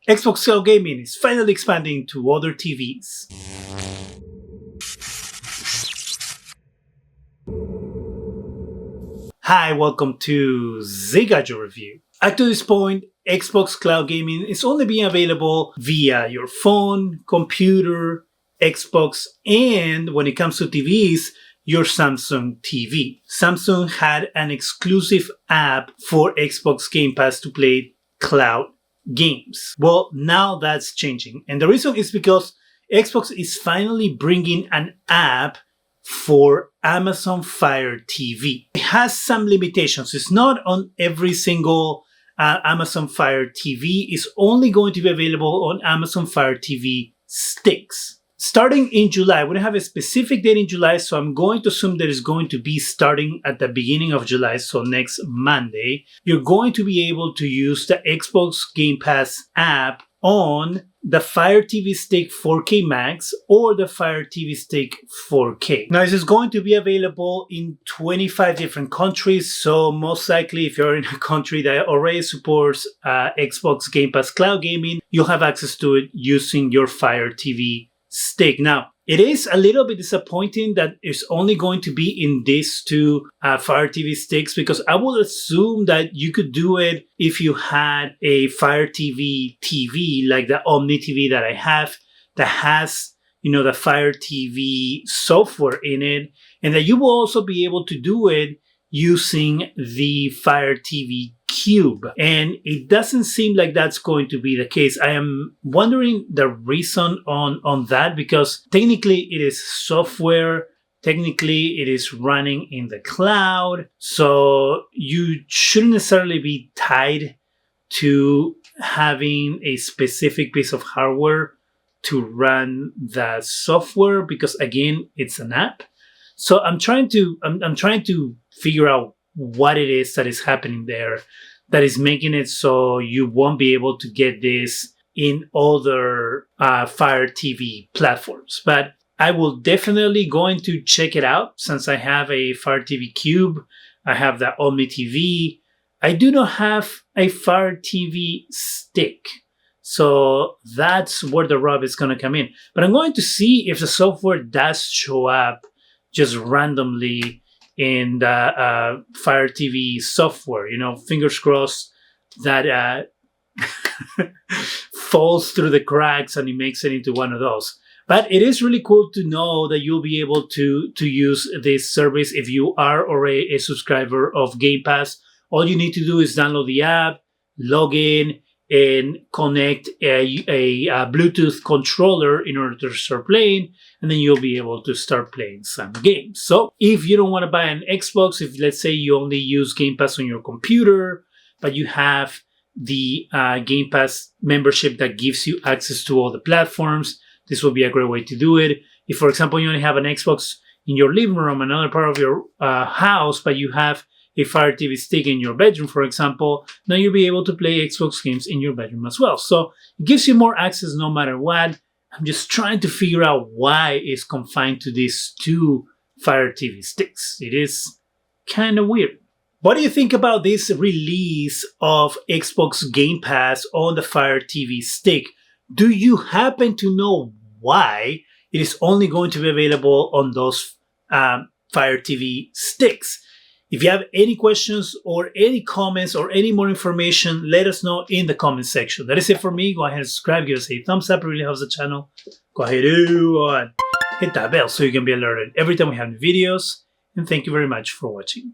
Xbox Cloud Gaming is finally expanding to other TVs. Hi, welcome to ZGadgetReview. Up to this point, Xbox Cloud Gaming is only being available via your phone, computer, Xbox, and when it comes to TVs, your Samsung TV. Samsung had an exclusive app for Xbox Game Pass to play cloud games. Well, now that's changing. And the reason is because Xbox is finally bringing an app for Amazon Fire TV. It has some limitations. It's not on every single Amazon Fire TV. It's only going to be available on Amazon Fire TV sticks. Starting in July, we don't have a specific date in July, so I'm going to assume that it's going to be starting at the beginning of July, so next Monday. You're going to be able to use the Xbox Game Pass app on the Fire TV Stick 4K Max or the Fire TV Stick 4K. Now, this is going to be available in 25 different countries, so most likely if you're in a country that already supports Xbox Game Pass Cloud Gaming, you'll have access to it using your Fire TV stick. Now, it is a little bit disappointing that it's only going to be in these two Fire TV sticks, because I would assume that you could do it if you had a Fire TV like the Omni TV that I have, that has, the Fire TV software in it, and that you will also be able to do it using the Fire TV Cube. And it doesn't seem like that's going to be the case. I am wondering the reason on that, because technically it is software, technically it is running in the cloud, so you shouldn't necessarily be tied to having a specific piece of hardware to run the software, because again, it's an app. So I'm trying to figure out what it is that is happening there that is making it so you won't be able to get this in other Fire TV platforms. But I will definitely going to check it out, since I have a Fire TV Cube. I have the Omni TV. I do not have a Fire TV stick. So that's where the rub is going to come in. But I'm going to see if the software does show up just randomly in the Fire TV software. Fingers crossed that falls through the cracks and it makes it into one of those. But it is really cool to know that you'll be able to use this service if you are already a subscriber of Game Pass. All you need to do is download the app, log in, and connect a Bluetooth controller in order to start playing, and then you'll be able to start playing some games. So if you don't want to buy an Xbox, if let's say you only use Game Pass on your computer, but you have the Game Pass membership that gives you access to all the platforms, this will be a great way to do it. If, for example, you only have an Xbox in your living room, another part of your house, but you have a Fire TV stick in your bedroom, for example, now you'll be able to play Xbox games in your bedroom as well. So it gives you more access no matter what. I'm just trying to figure out why it's confined to these two Fire TV sticks. It is kind of weird. What do you think about this release of Xbox Game Pass on the Fire TV stick? Do you happen to know why it is only going to be available on those Fire TV sticks? If you have any questions or any comments or any more information, let us know in the comment section. That is it for me. Go ahead and subscribe, give us a thumbs up. It really helps the channel. Go ahead and hit that bell so you can be alerted every time we have new videos. And thank you very much for watching.